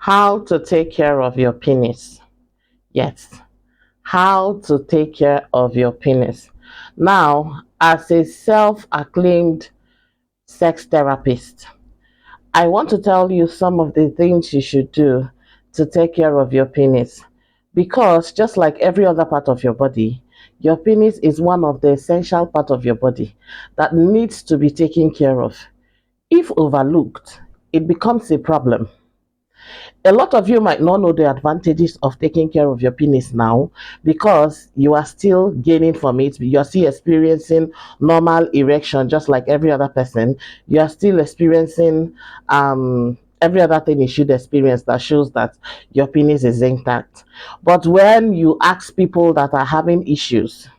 How to take care of your penis. Yes, how to take care of your penis. Now, as a self acclaimed sex therapist, I want to tell you some of the things you should do to take care of your penis. Because just like every other part of your body, your penis is one of the essential part of your body that needs to be taken care of. If overlooked, it becomes a problem. A lot of you might not know the advantages of taking care of your penis now because you are still gaining from it. You're still experiencing normal erection just like every other person. You are still experiencing every other thing you should experience that shows that your penis is intact. But when you ask people that are having issues,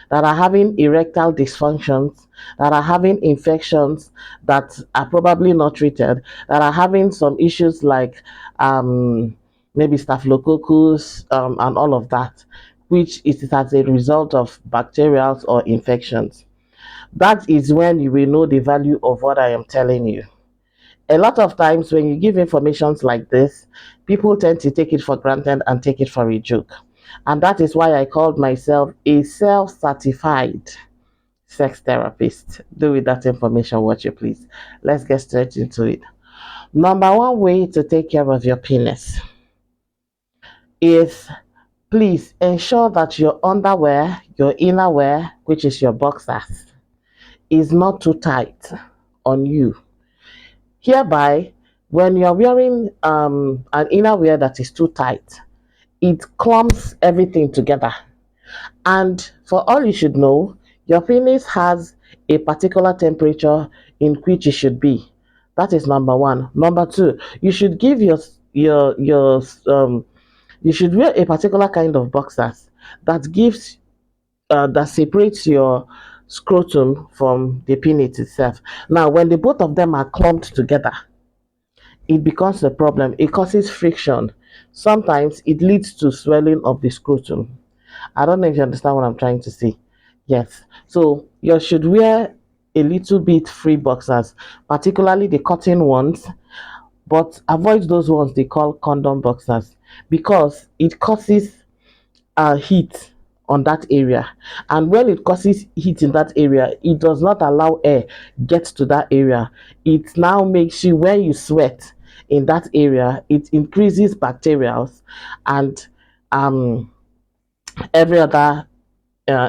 that are having erectile dysfunctions, that are having infections that are probably not treated, that are having some issues like maybe staphylococcus and all of that, which is as a result of bacterial or infections. That is when you will know the value of what I am telling you. A lot of times when you give informations like this, people tend to take it for granted and take it for a joke. And that is why I called myself a self certified sex therapist. Do with that information what you please. Let's get straight into it. Number one way to take care of your penis is please ensure that your underwear, your innerwear, which is your boxers, is not too tight on you. Hereby, when you're wearing an innerwear that is too tight, it clumps everything together. And for all you should know, your penis has a particular temperature in which it should be. That is number one. Number two, you should give your you should wear a particular kind of boxers that gives that separates your scrotum from the penis itself. Now, when the both of them are clumped together, it becomes a problem. It causes friction. Sometimes it leads to swelling of the scrotum. I don't know if you understand what I'm trying to say. Yes. So you should wear a little bit free boxers, particularly the cotton ones, but avoid those ones they call condom boxers because it causes heat on that area, and when it causes heat in that area, it does not allow air get to that area. It now makes you, when you sweat in that area, it increases bacteria and um every other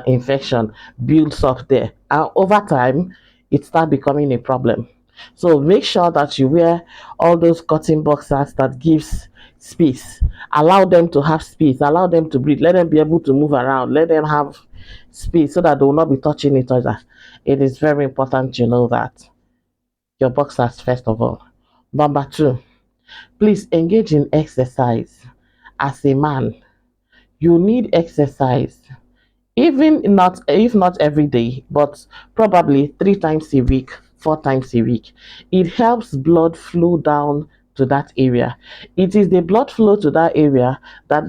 infection builds up there, and over time it starts becoming a problem. So make sure that you wear all those cotton boxers that gives space. Allow them to have space, allow them to breathe, let them be able to move around, let them have space so that they will not be touching each other. It is very important you know that. Your boxers first of all. Number two, please engage in exercise. As a man, you need exercise, even not, if not every day, but probably 3 times a week, 4 times a week. It helps blood flow down to that area. It is the blood flow to that area that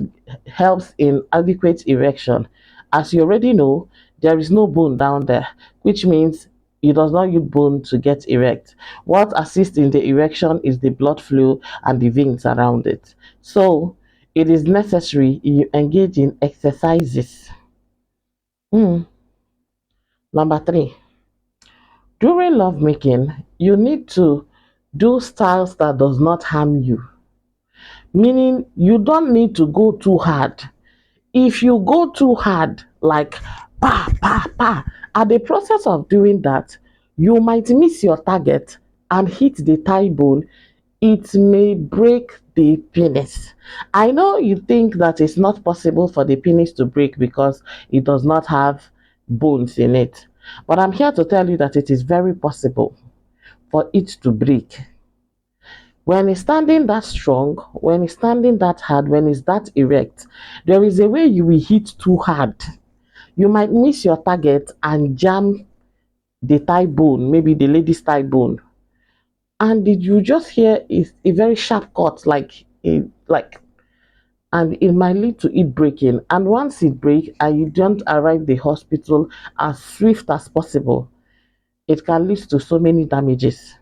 helps in adequate erection. As you already know, there is no bone down there, which means it does not use bone to get erect. What assists in the erection is the blood flow and the veins around it. So it is necessary you engage in exercises. Mm. Number three, during lovemaking, you need to do styles that does not harm you. Meaning, you don't need to go too hard. If you go too hard, like pa pa pa, at the process of doing that, you might miss your target and hit the thigh bone. It may break the penis. I know you think that it's not possible for the penis to break because it does not have bones in it. But I'm here to tell you that it is very possible for it to break. When it's standing that strong, when it's standing that hard, when it's that erect, there is a way you will hit too hard. You might miss your target and jam the thigh bone, maybe the lady's thigh bone. And did you just hear is a very sharp cut, and it might lead to it breaking. And once it breaks and you don't arrive the hospital as swift as possible, it can lead to so many damages.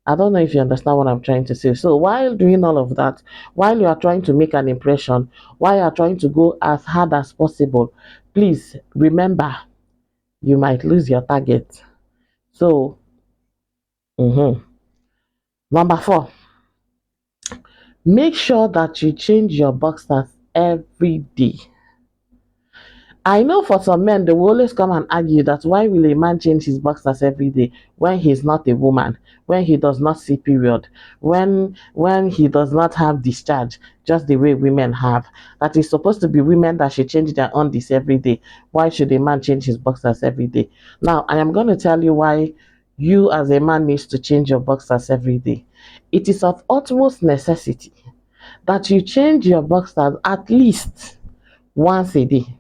I don't know if you understand what I'm trying to say. So while doing all of that, while you are trying to make an impression, while you are trying to go as hard as possible, please remember you might lose your target. So, number 4, make sure that you change your boxers every day. I know for some men, they will always come and argue that why will a man change his boxers every day when he's not a woman, when he does not see period, when he does not have discharge, just the way women have. That is supposed to be women that should change their undies every day. Why should a man change his boxers every day? Now, I am going to tell you why you as a man needs to change your boxers every day. It is of utmost necessity that you change your boxers at least once a day.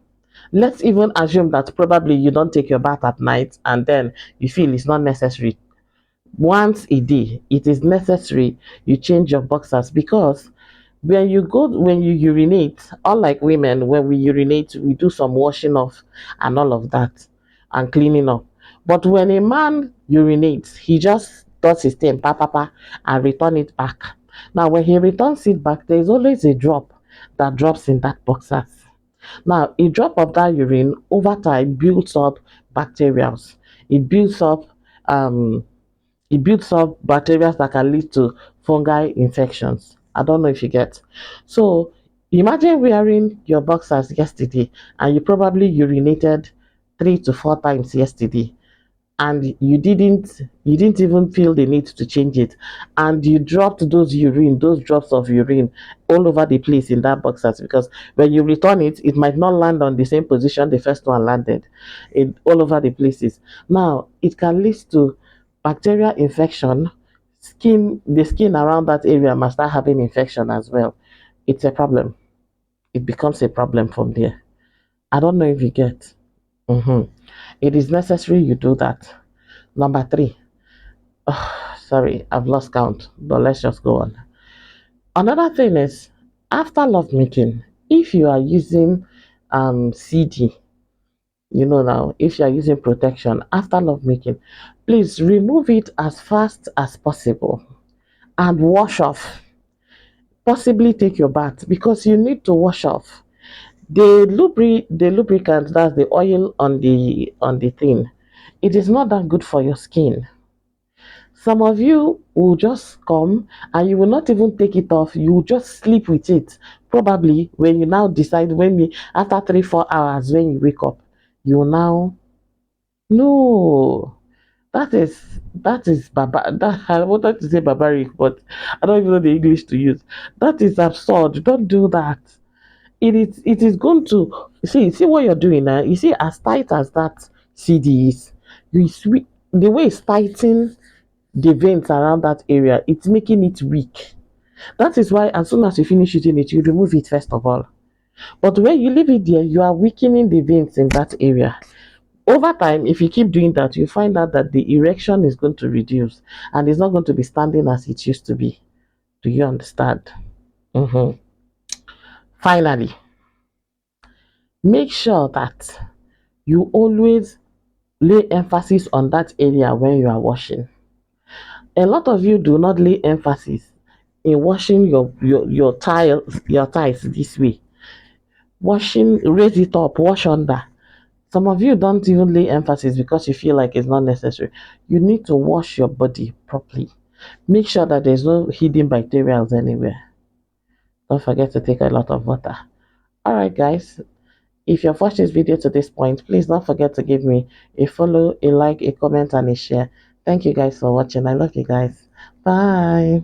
Let's even assume that probably you don't take your bath at night and then you feel it's not necessary. Once a day, it is necessary you change your boxers, because when you urinate, unlike women, when we urinate, we do some washing off and all of that and cleaning up. But when a man urinates, he just does his thing, pa pa pa, and return it back. Now, when he returns it back, there is always a drop that drops in that boxers. Now, a drop of that urine over time builds up bacteria. It builds up um, it builds up bacteria that can lead to fungal infections. I don't know if you get. So imagine wearing your boxers yesterday and you probably urinated 3 to 4 times yesterday, and you didn't even feel the need to change it, and you dropped those drops of urine all over the place in that boxers, because when you return it, it might not land on the same position the first one landed, all over the places. Now it can lead to bacterial infection. The skin around that area must start having infection as well. It's a problem. It becomes a problem from there. I don't know if you get. Mhm. It is necessary you do that. Number 3. Sorry, I've lost count, but let's just go on. Another thing is, after lovemaking, if you are using CD, now, if you are using protection after lovemaking, please remove it as fast as possible and wash off. Possibly take your bath, because you need to wash off. The lubricant, that's the oil on the thing. It is not that good for your skin. Some of you will just come and you will not even take it off. You will just sleep with it. Probably when you now decide, after 3 4 hours, when you wake up, you will now, no. That is I wanted to say barbaric, but I don't even know the English to use. That is absurd. Don't do that. It is going to see what you're doing now. You see, as tight as that CD is, the way it's tightening the veins around that area, it's making it weak. That is why as soon as you finish using it, you remove it first of all. But when you leave it there, you are weakening the veins in that area. Over time, if you keep doing that, you find out that the erection is going to reduce and it's not going to be standing as it used to be. Do you understand? Mhm. Finally, make sure that you always lay emphasis on that area when you are washing. A lot of you do not lay emphasis in washing your tiles this way. Washing, raise it up, wash under. Some of you don't even lay emphasis because you feel like it's not necessary. You need to wash your body properly. Make sure that there's no hidden bacteria anywhere. Don't forget to take a lot of water. Alright guys, if you've watched this video to this point, please don't forget to give me a follow, a like, a comment, and a share. Thank you guys for watching. I love you guys. Bye.